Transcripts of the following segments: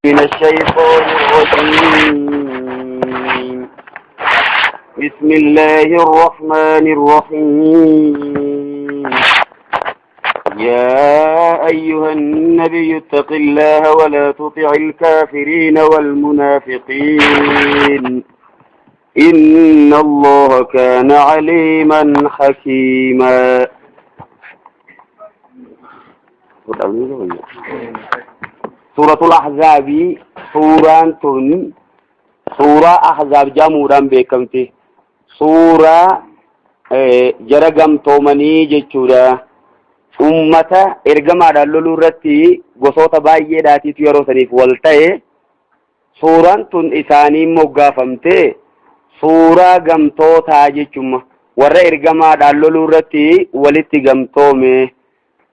من الشيطان الرجيم. بسم الله الرحمن الرحيم. يا أيها النبي اتق الله ولا تطع الكافرين والمنافقين إن الله كان عليما حكيما. سورة الأحزاب سورة أحزاب جاموران بكمتي سورة جرقم تومني جتشورا أمتا إرقما دلولو رتي قصوة باية داتي تيرو سنيف والتاي سورة تن إساني مقافمتي سورة قمتو تاجتشم ورى إرقما دلولو رتي ولتي قمتومي.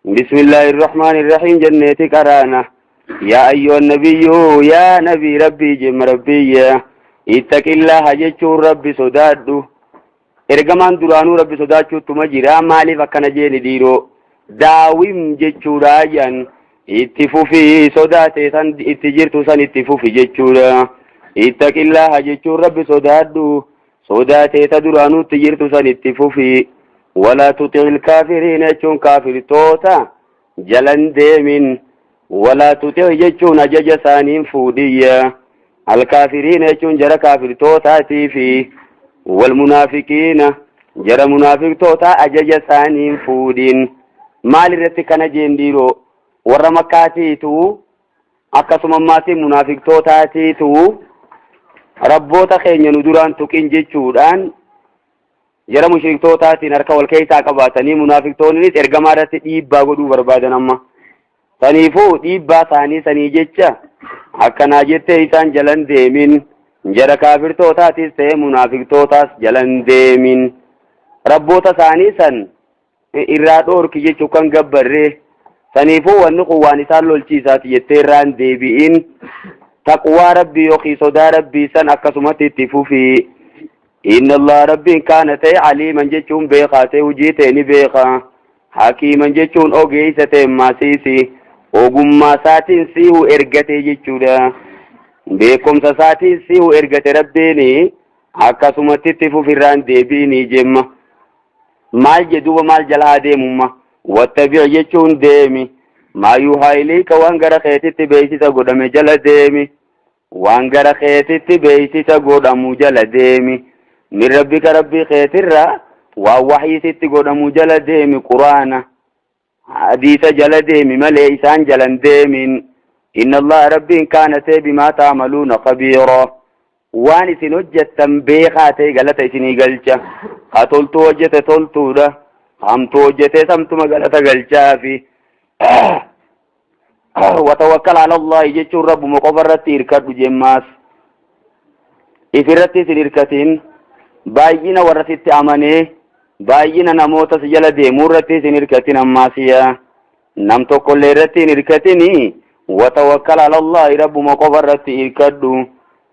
بسم الله الرحمن الرحيم. جنتي كرانا يا أيها النبي يا نبي ربي جم ربي اتق الله جتشو ربي صدادو إرقمان درانو ربي صدادو تمجرا مالي فكنا جيني ديرو داويم جتشو راجان اتفوفي صداتي سن اتجرتو سن اتفوفي جتشو اتق الله جتشو ربي صدادو صداتي تدرانو اتجرتو سن اتفوفي ولا تطع الكافرين جتشون كافر توتا جلن ديمين ولا تطع جتشون أجج ثانين فودية الكافرين جتشون جرى كافر توتا تيفي والمنافقين جرى منافق توتا أجج ثانين فودين مال رتكنا جنديرو ورمكاتيتو أكسم ماتي منافق توتا تيتو ربوتا خين ندوران تكين جتشودان jara mushriktootaatiin harka wal keessaa qabaatanii munaafiqtoonnis ergamaadhaatti dhiibbaa godhuu barbaadan amma saniifuu dhiibbaa isaanii sanii jecha akkanaa jettee isaan jalan deemin jara kaafirtootaatis ta'e munaafiqtootaas jalan deemin rabboota isaanii san irraa dhoorki jechuu kan gabbarree saniifuu wanni kun waan isaan lolchiisaati jettee irraan deebi'in taqwaa rabbii yookiin sodaa rabbii san akkasumatti itti fufii. إن الله ربي كانت عليما جتشون بيخا توجيتني بيخا حكيما جتشون أوجيسة ماسيسي وقم ما ساتين سيو إرقتي جتشودا بيكم ساتين سيو إرقتي ربيني حكا سمتتفو فران ديبيني جمّا مال جدوب مال جلها ديمما واتبع جتشون ديمي ما يوحى إليك وانقر خيتت بيسيسا قدام جل ديمي وانقر خيتت بيسيسا قدام جل ديمي من ربك ربي خيترا ووحي ست قدمو جل ديمي قرآن حديث جل ديمي مليسان جلن ديمين إن الله ربي كانت بما تعملون خبيرا واني سنجت تنبيخاتي قلت سني قلشا قتلت وجت تلتو ده قمت وجت سمت مقلت قلشا في وتوكل على الله يجتشو رب مقبرت إركاد جماس إفرت سنركتين baay'ina warratitti amanee baay'ina namoota jala deemuu irratti hin hirkatin ammaasiya nam tokkollee irratti hin hirkatini watawakkal ala Allah rabbuma qofa irratti hirkadhu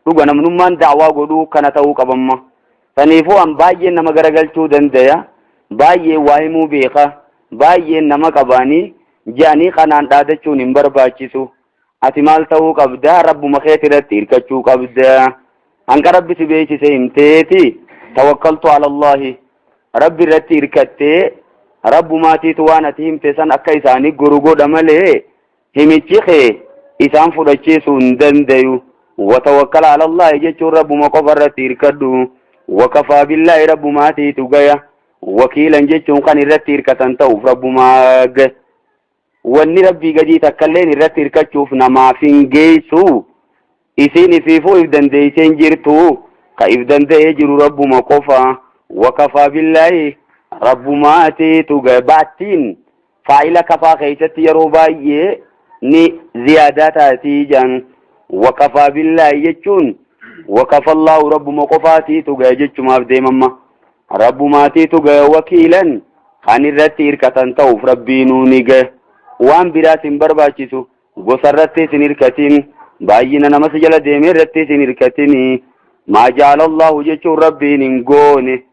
dhuga namnummaan da'waa godhuu kana ta'uu qabamma saniifuu an baay'een nama garagalchuu dandaya baay'ee waa himuu beeka baay'een nama qabaanii jaanii kanaan dhaadachuun hin barbaachisu ati maal ta'uu qabda rabbuma keeti irratti hirkachuu qabda hanqa rabbi si beeksise himteeti توكلت على الله ربي رتي إركتي رب ما تيتوانا تهم تسان أكا إساني قرقو دمالي هميتشيخي إسان فرشي سندن ديو وتوكل على الله يجيشو رب ما قفر رتي إركدو وكفى بالله رب ما تيتو غيا وكيلا جيشو قاني رتي إركتان توف رب ما غي واني ربي قدي تكالين رتي إركتشوف نما فنجيسو إسيني فيفو إفدن ديسين جيرتو كإفدن يجر رب ما قفا وكفى بالله رب ما أتيت باتين فاعل كفا خيشت يروباي ني زيادات أتيجان وكفى بالله يجون وكفى الله رب ما قفا أتيت جيج ما بدي مما رب ما أتيت وكيلا خان الرتير كتن توف ربي نونيج وان براس برباچسو غسرتي سنيركتين باينا نمسجل ديمير رتي سنيركتيني ما جعل الله جيشو ربي ننقوني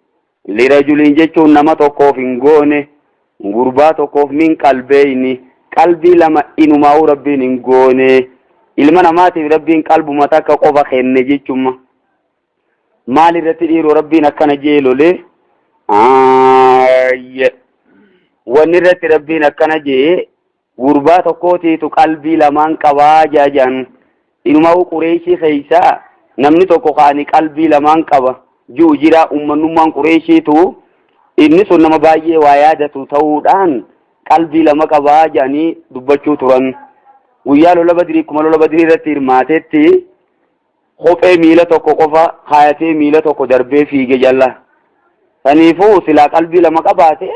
لرجل جيشو نما توقف ننقوني غربا توقف من قلبيني qalbii lama inumaa rabbiin hin goone ilma namaatiif rabbiin qalbuma takka qofa kenne jechuma maal irratti dhiiroo rabbiin akkana jeelole wanni irratti rabbiin akkana jee gurbaa tokkootiitu qalbii lamaan qabaa jaajan inumaa Qureeshii keeysaa namni tokko kaani qalbii lamaan qaba ji'u jira ummannummaan Qureeshiitu inni sun nama baay'ee waa yaadatu ta'uudhaan qalbii lama qabaa jaanii dubbachuu turan guyyaa lola Badrii kuma lola Badrii irratti hirmaatetti kophee miila tokko qofa kaayatee miila tokko darbee fiige jalla saniifuu silaa qalbii lama qabaate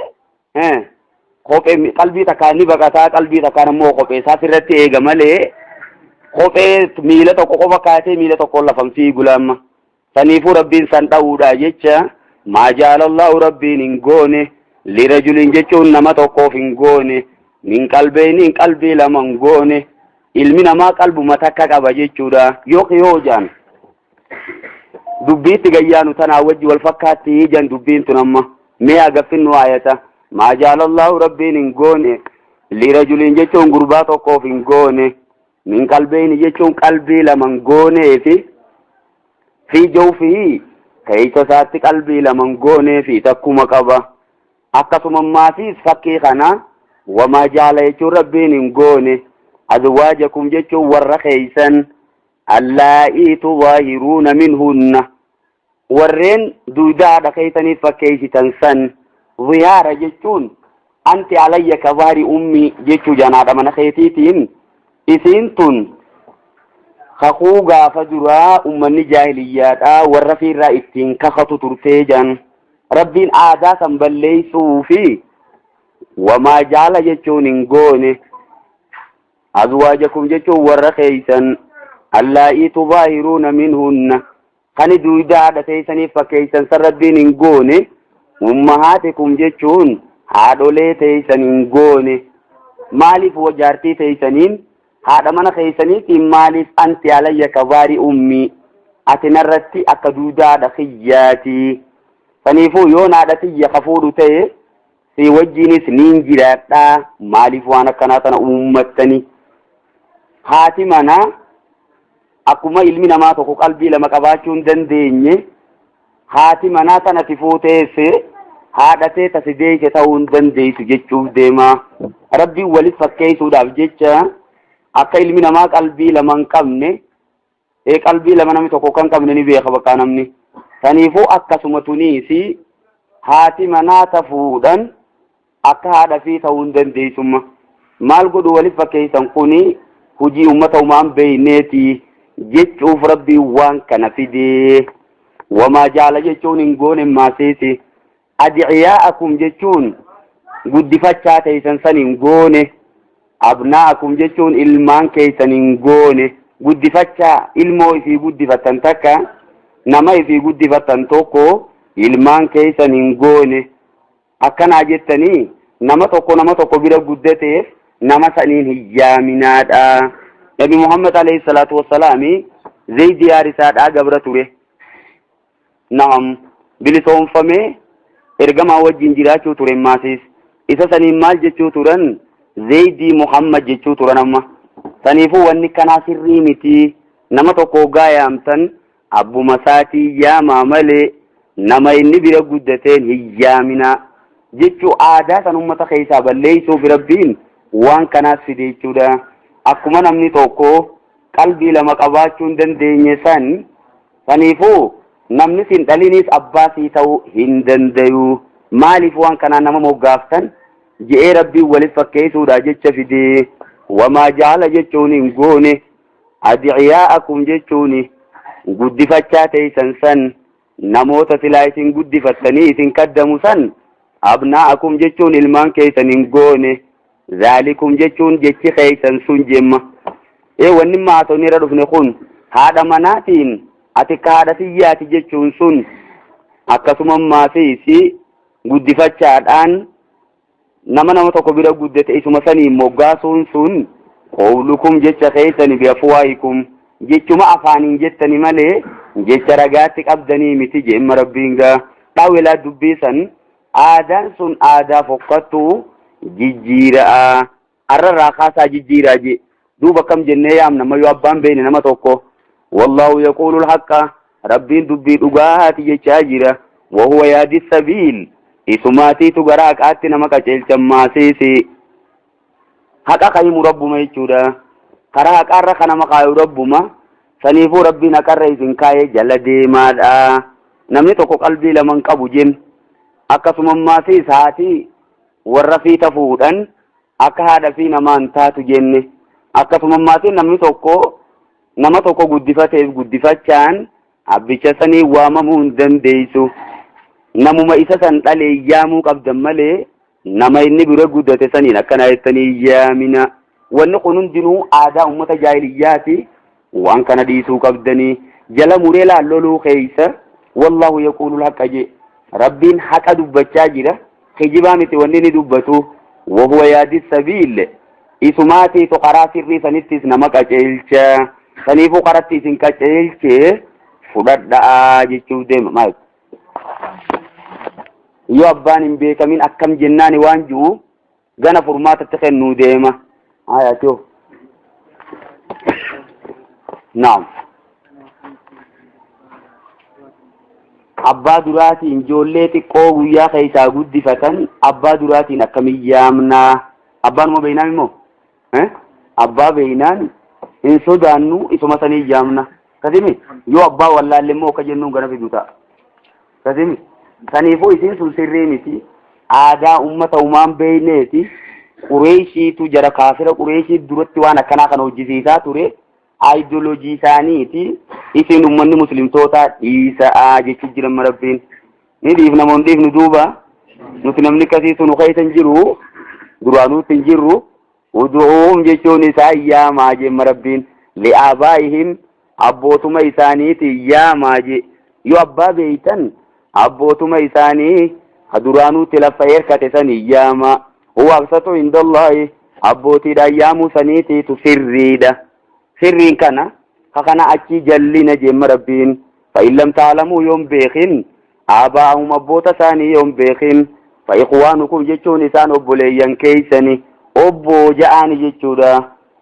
kophee qalbii takkaan ni baqataa qalbii takkaan ammoo kophee isaas irratti eega malee kophee miila tokko qofa kaayatee miila tokko lafan fiigu lamma saniifuu rabbiin san dha'uudha jecha maa jaalallahu rabbiin hin goone lirajulin jechuun nama tokkoof hin goone min qalbeeniin qalbii lama hin goone ilmi namaa qalbuma takka qaba jechuudha yoo jaan dubbiitti gayyaanu tanaa wajji wal fakkaatti jan dubbiin tun amma mee agaffinnu ayata maa jaalallahu rabbiin hin goone lirajulin jechuun gurbaa tokkoof hin goone min qalbeeni jechuun qalbii lama hin gooneefi fi jawfii keeysa isaatti qalbii lama hin gooneefi takkuma qaba akkasuma maatiis fakkii kana wamaa jaala jechuun rabbiin hin goone azwaajakum jechuun warra keeysan allaa'i tudaahiruuna minhunna warreen duudaadha keeysaniif fakkeeysitan san ziyaara jechuun anti alayya kabaari ummi jechuu janaadha mana keetiitiin isiin tun kakuu gaafa duraa ummanni jaahiliyyaadha warra fiirraa ittiin kakatu turtee jan rabbiin aadaa san balleeysuu fi wamaa jaala jechuun hin goone azwaajakum jechuun warra keeysan allaa'i tudaahiruuna minhunna kani duudaadha teeysaniif fakkeeysan san rabbiin hin goone ummahaatikum jechuun haadholee teeysan hin goone maaliif wajaartii teeysaniin haadha mana keeysaniitiin maaliif anti alayya kabaari ummi ati narratti akka duudaadha kiyyaati saniifuu yoo naadha tiyya kafuudhu ta'e si wajjiinis niin jiraadha maaliif waan akkanaa tana uummattani haati mana akkuma ilmi namaa tokko qalbii lama qabaachuu hin dandeenye haati manaa tana si fuuteesse haadhatee tasi deeyse ta'uu hin dandeessu jechuuf deema rabbiin walit fakkeessuudhaaf jecha akka ilmi namaa qalbii lama hin qabne qalbii lama namni tokko kan qabne ni beeka bakka namni saniifuu akkasuma tuniisi haati manaa tafuudhan akka haadha fi ta'uu hin dandeessumma maal godhu walit fakkeessan kuni hujii ummata umaan beeyneeti jechuuf rabbiin waan kana fidee wamaa jaala jechuun hin goone maaseeti adciyaa'akum jechuun guddifachaa teeysan san hin goone abnaa'akum jechuun ilmaan keeysan hin goone guddifachaa ilmoo ifii guddifatan takka nama ifii guddifatan tokko ilmaan keeysan hin goone akkanaa jettanii nama tokko bira guddateef nama saniin hiyyaaminaadha nabi Muhammad alayhi salatu wassalaami Zayd yaarisaadhaa gabra ture naam bilisoonfamee ergamaa wajjin jiraachuu ture maasis isa saniin maal jechuu turan Zaydii Muhammad jechuu turan amma saniifuu wanni kanaa sirrii miti nama tokko gaayaamtan abbuma saatii yaamaa malee nama inni bira guddateen hiyyaaminaa jechuu aadaa san ummata keessaa balleeysuuf rabbiin waan kanaas fide jechuudha akkuma namni tokko qalbii lama qabaachuu hin dandeenye saniifuu namni sin dhalinis abbaasii ta'uu hin dandayu maaliif waan kanaa nama moggaaftan je'ee rabbiin walit fakkeessuudha jecha fide wamaa jaala jechuun hin goone adciyaa'akum jechuun guddifachaa teeysan san namoota silaa isin guddifattanii isin kaddamu san abnaa'akum jechuun ilmaan keeysan hin goone zaalikum jechuun jechi keeysan sun jemma wanni maatonni irra dhufne kun haadha manaatiin ati ka haadha tiyyaati jechuun sun akkasuma maasiisi guddifachaadhaan nama tokko bira guddate isuma sanii moggaasuun sun qawlukum jecha keeysan biafwaahikum jechuma afaaniin jettani malee jecha ragaatti qabdanii miti jemma rabbiin gaa dhaawelaa dubbiisan aadaan sun aadaa fokkattu jijjiira'a arrarraa kaasaa jijjiiraa je دوبا كم جنة يامنا ما يوابان بين نما توكو والله يقول الحق ربين دبي دغات يجاجرا وهو يهدي السبيل اسماتي تغراك اتنا ما كجل جماسيسي حقا قيم رب ما يجودا كرا قرا كنا ما قاي ربما سنيفو ربنا كريسن كاي جلدي مادا نمني توكو قلبي لمن قبوجين akkasumammaasi isaati warra fi tafuudhan akka haadha fi namaan taatu jenne akkasumammaasi namni tokko nama tokko guddifateef guddifachaan abbicha sanii waamamuu hin dandeessu namuma isa san dhalee yaamuu qabdan malee nama inni bira guddate saniin akkana jettanii yaamina wanni kun hundinuu aadaa ummata jaahiliyyaati waan kana dhiisuu qabdanii jala muree laalloluu keeysa wallahu yaquulul haqqa jee ربين حق دبچا جيرا خجبا متي ونني دبتو وهو يهدي السبيل اسماتي تقرا سري سنتيس نمك اچلچا سنيفو قرتي سن كچلچه فددا جچو دم ماي يو ابان بيك من اكم جناني وانجو غنا فرمات تخنو ديما اياتو نعم abbaa duraatiin ijoollee xiqqoo guyyaa keessaa guddifatan abbaa duraatiin akkamiin yaamnaa abbaanuma beeynaan immoo abbaa beeynaan hin sodaannu isuma sanii yaamna kasimi yoo abbaa wallaalle immoo akka jennuun gana fidu ta'a kasimi saniifuu isiin sun sirrii miti aadaa ummata umaan beeyneeti qureeshiitu jara kaafira qureeshii duratti waan akkanaa kana hojjisiisaa ture ideolojii isaaniiti isin ummanni muslimtoota dhiisaa jechi jiran marabbiin ni dhiifna moon dhiifnu duuba nuti namni kasii sunu keeysan jiru duraanuutti hin jirru udu'uum jechuun isaa yaamaa jee marabbiin li'aabaa'ihim abbootuma isaaniiti yaamaa jee yoo abbaa beeytan abbootuma isaanii duraanuutti lafa erkate san yaamaa huwa aqsatu indallahi abbootiidhaan yaamuu saniitiitu sirriidha sirriin kana hakana achi jallina jemma rabbiin fa illam ta'lamu yom beekin abaahum abbota sani yom beekin fa ikhwanukum jechuun isaan obboleeyyan keeysani obbo ja'ani jechuudha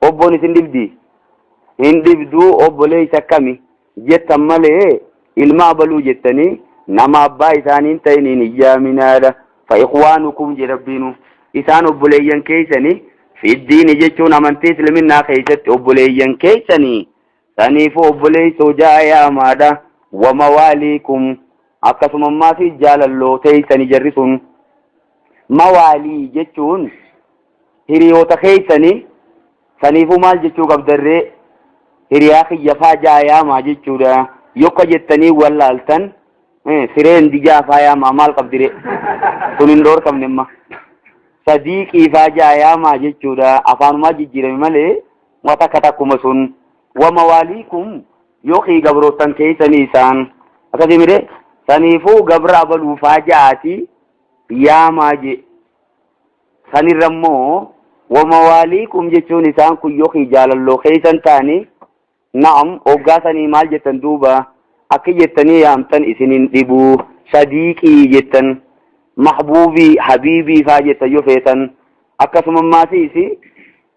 obboon isin dibdi hin dibdu obboleeysa kami jettan malee ilma abaluu jettanii nama abbaa isaaniin ta'iniin iyyaminaadha fa ikhwanukum je rabbiinu isaan obboleeyyan keeysani fi diini jechuun amantii islaminaa keeysatti obboleeyyan keeysanii saniifuu obboleeysoo jaa'ayaamaadha wa mawaaliikum akkasumammaa fi jaalalloo teeysani jarri sun mawaalii jechuun hiriyoota keeysanii saniifuu maal jechuu qabdarree hiriyaa kiyyafaa jaa'ayaamaa jechuudha yokka jettanii wallaaltan sireen dijaafaa yaamaa maal qabdire sun hin dhoorkamnemma sadiiqii faajaayamaa jechuudha afaanumaa jijjiirame malee wata katakkuma sun wa mawaaliikum yookiin gabrootan keeysanii isaan akkasimire saniifuu gabra abaluu faajaati yaamaa je sanirra immoo wa mawaaliikum jechuun isaan kun yookiin jaalalloo keeysan taani na'am oggaa sanii maal jettan duuba akka jettanii yaamtan isinin dhibuu sadiiqii jettan محبوبي حبيبي فاجت يوفيتن akkasuma maasiisi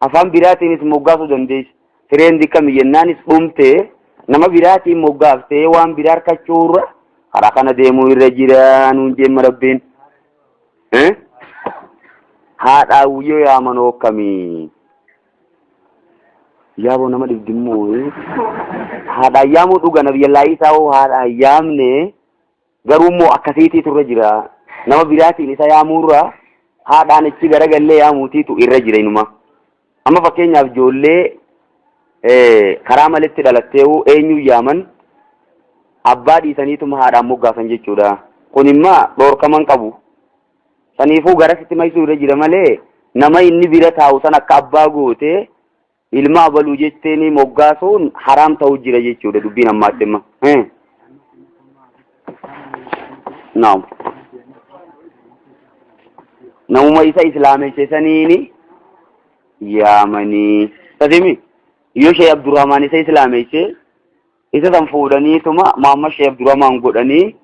afaan biraatiinis moggaasuu dandeessi tirendi kam yennaanis dhumtee nama biraatiin moggaaftee waan biraa harkachuurra karaa kana deemuu irra jira nuun jemma rabbiin haadhaa wuyyoo yaamanoo akkamii yaaboo nama dhibdimmoo haadhaa yaamuu dhuga nabiyyallaa isaa hoo haadhaa yaamne garuummoo akkasiitii turre jira nama biraatiin isa yaamurra haadhaan ichi garagallee yaamuutiitu irra jira inuma amma fakkeenyaaf ijoollee karaa malitti dhalatteewu eenyu yaaman abbaa dhiisaniituma haadhaan moggaasan jechuudha kun immoo dhoorkaman qabu saniifuu garasitti maysuu irra jira malee nama inni bira taa'u san akka abbaa gootee ilma abaluu jetteeni moggaasuun haraam ta'uu jira jechuudha dubbiin ammaatti imma naam namuma isa islaameessaniini yaamanii tasimi yoo Sheikh Abdurrahman isa islaameesse isa san fuudhaniituma Muhammad Sheikh Abdurrahman godhanii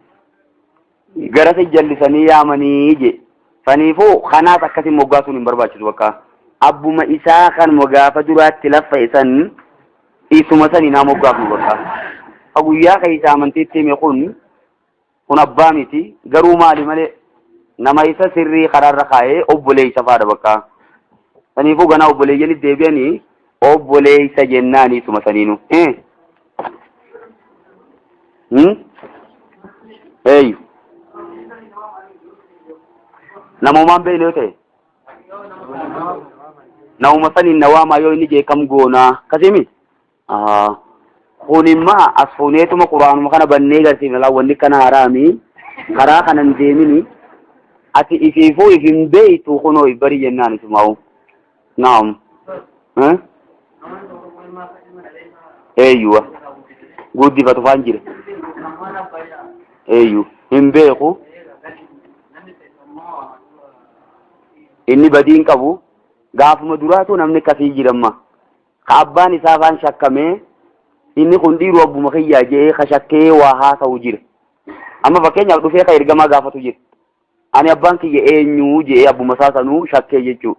gara jallisanii yaamanii je saniifuu kanaas akkasiin moggaasuun hin barbaachisu bakka abbuma isaa kan mogaafa duraatti laffa isan isuma sani naa moggaafu bakka guyyaa keessa amantiitti hime kun abbaa miti garuu maali malee nama isa sirrii karaarra kaa'ee obboleessa faadha bakka saniifuu ganaa obboleeyyanii deebi'anii obboleessa jennaanii isuma saniinu eeyyu namumaan beeynee ta'e namuma saniin nawaamaa yoo inni jeekam goonaa kasimi kunimmaa as fuuneetuma quraanuma kana bannee garsiifna laawwanni kana haraami karaa kanan deemini ati ifiifuu ifin beeytu kunoo bari jennaan isumaa'u naam eeyyuwa guddifatu faan jire eeyyu hin beeku inni badiin qabu gaafuma duraatu namni kasii jiramma ka abbaan isaa faan shakkamee inni kun dhiiru abbuma kiyyaa jee ka shakkee waa haasa'u jira amma fakkeenyaaf dhufee ka ergamaa gaafatu jira ani abbaan kiyya eenyu jee abbuma isaa sanuu shakkee jechuu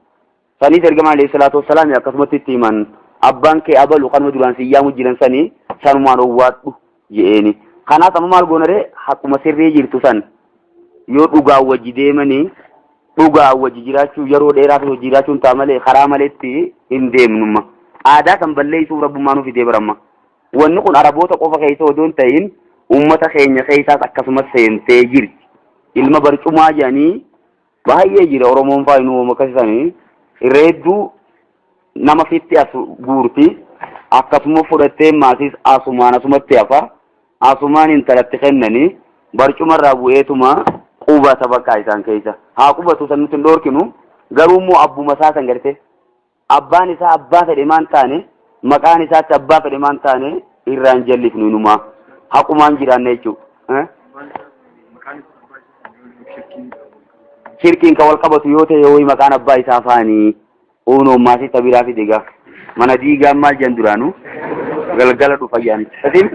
saniis ergamaa alayhi salaatu wassalaam akkasumatti itti himan abbaan kee abalu kanuma duraan siyyaamu jiran sanii sanumaan owwaadhu jeeni kanaaf amma maal goonaree hakkuma sirrii jirtu san yoo dhugaa wajji deemanii dhugaa wajji jiraachuu yeroo dheeraaf wajji jiraachuun ta'a malee karaa maleetti hin deemnumma aadaa kan balleessuu rabbummaan ufitee baramma wanni kun araboota qofa keessa odoon ta'in ummata keenya keessaas akkasumas seentee jirti ilma barcumaa jedhanii baay'ee jira oromoon faayinuu makasisanii irreedduu nama fitti as guurti akkasuma fudhattee maasiis asumaan asumatti hafa asumaan intalatti kennanii barcumarraa bu'eetuma qubata bakka isaan keessa haa qubatu san nuti dhorkinu garuu immoo abbuma isaa san garte abbaan isaa abbaa fedhe maan taane maqaan isaatti abbaa fedhe maan taane irraan jallifnu inumaa haqumaan jiraanne jechuudha shirkiin kan wal qabatu yoo ta'e yoo maqaan abbaa isaa faanii uunoon maasii tabiraa fi digaa mana diigaan maal jan duraanu galgala dhufa jaan tasim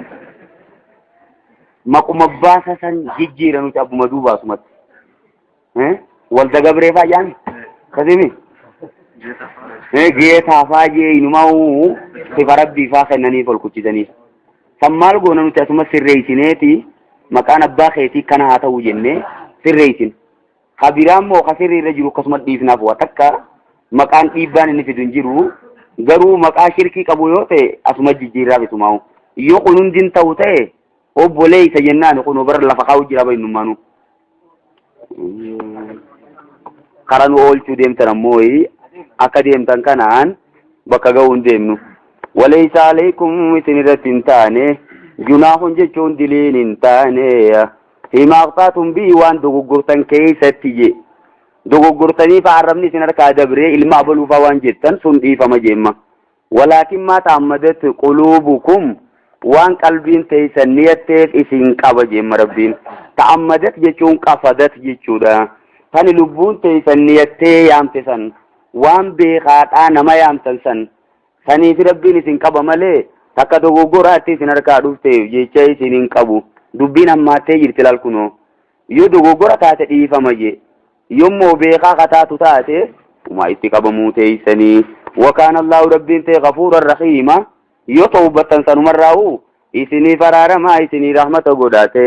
maquma baasa san jijjiira nuti abbuma duubaa sumatti walda gabree faa jaan tasimi geetaa faa jee inumaa sifa rabbii faa kennanii tolkuchisanii san maal goona nuti asuma sirreeysineeti maqaan abbaa keetii kana haa ta'uu jennee sirreeysin kabiraan moo ka sirriirra jiru akkasuma dhiifnaaf waa takka maqaan dhiibbaan inni fidu hin jiru garuu maqaa shirkii qabu yoo ta'e asuma jijjiirraaf isumaa'u yoo kun hundin ta'u ta'e obboleessa jennaan kun bara lafa kaa'u jira bainummaanu karaa nu oolchuu deemtan ammoo akka deemtan kanaan bakka ga'uu hin deemnu walaysa alaykum isin irratti hin taane junaahun jechuun diliin hin taane himaaqtaatum bii waan dogoggortan keessatti je dogoggortanii fa arrabni isin harkaa dabree ilma abaluufaa waan jettan sun dhiifama jeemma walaakin maa ta'ammadat quluubukum waan qalbiin teeysan niyatteef isin qaba jeemma rabbiin ta'ammadat jechuun qafadat jechuudha tani lubbuun teeysan niyattee yaamte san waan beekaadhaa nama yaamtan san saniif rabbiin isin qaba malee takka dogoggoraatti isin harkaa dhufteef jecha isin hin qabu dubbiin hammaattee jirti lalkunoo yoo dogoggora taate dhiifama je yommoo beekaa kataatu taate uma itti qabamuu teeysanii wakaana allahu rabbiin ta'e gafuuran rahiima yoo tawbatan sanumarraa'u isinii faraaramaa isinii rahmata godhaate